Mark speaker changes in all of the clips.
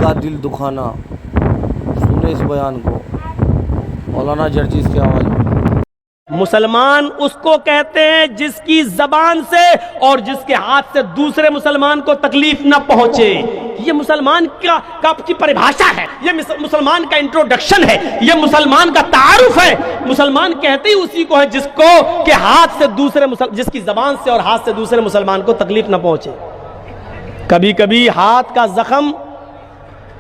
Speaker 1: लगा दिल दुखाना। सुने इस बयान को मौलाना जर्जीस की आवाज़ में।
Speaker 2: मुसलमान उसको कहते हैं जिसकी जबान से और जिसके हाथ से दूसरे मुसलमान को तकलीफ ना पहुंचे। ये मुसलमान का आपकी परिभाषा है, ये मुसलमान का इंट्रोडक्शन है, ये मुसलमान का तारुफ है। मुसलमान कहते ही उसी को है जिसको के हाथ से दूसरे जिसकी जबान से और हाथ से दूसरे मुसलमान को तकलीफ ना पहुंचे। कभी कभी हाथ का जख्म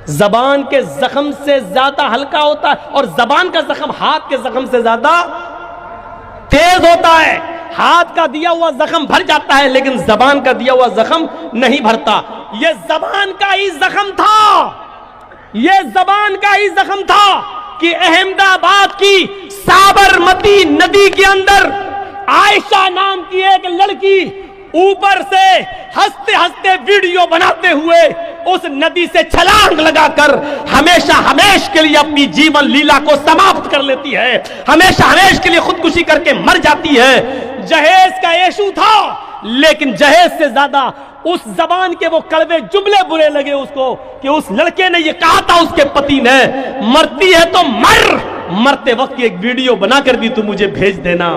Speaker 2: जबान के जख्म से ज्यादा हल्का होता है और जबान का जख्म हाथ के जख्म से ज्यादा तेज होता है। हाथ का दिया हुआ जख्म भर जाता है लेकिन जबान का दिया हुआ जख्म नहीं भरता। यह जबान का ही जख्म था, यह जबान का ही जख्म था कि अहमदाबाद की साबरमती नदी के अंदर आयशा नाम की एक लड़की ऊपर से हंसते हंसते वीडियो बनाते हुए उस नदी से छलांग लगाकर हमेशा हमेश के लिए अपनी जीवन लीला को समाप्त कर लेती है, हमेशा हमेश के लिए खुदकुशी करके मर जाती है। जहेज का यीशु था लेकिन जहेज से ज्यादा उस जबान के वो कड़वे जुमले बुरे लगे उसको कि उस लड़के ने ये कहा था उसके पति ने, मरती है तो मर, मरते वक्त एक वीडियो बनाकर भी तू मुझे भेज देना।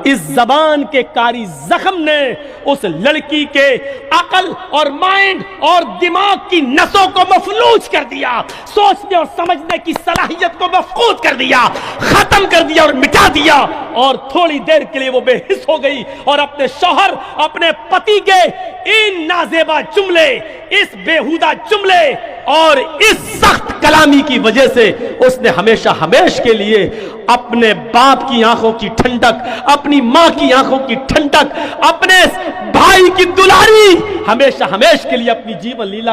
Speaker 2: इस जबान के कारी जख्म ने उस लड़की के अकल और माइंड और दिमाग की नसों को मफलूज कर दिया, सोचने और समझने की सलाहियत को मफकूद कर दिया, खत्म कर दिया और मिटा दिया। और थोड़ी देर के लिए वो बेहिस हो गई और अपने शौहर, अपने पति के इन नाजेबा जुमले, इस बेहुदा जुमले और इस सख्त कलामी की वजह से उसने हमेशा हमेश के लिए अपने बाप की आंखों की ठंडक, अपनी मां की आंखों की ठंडक, अपने भाई की दुलारी हमेशा हमेश के लिए अपनी जीवन लीला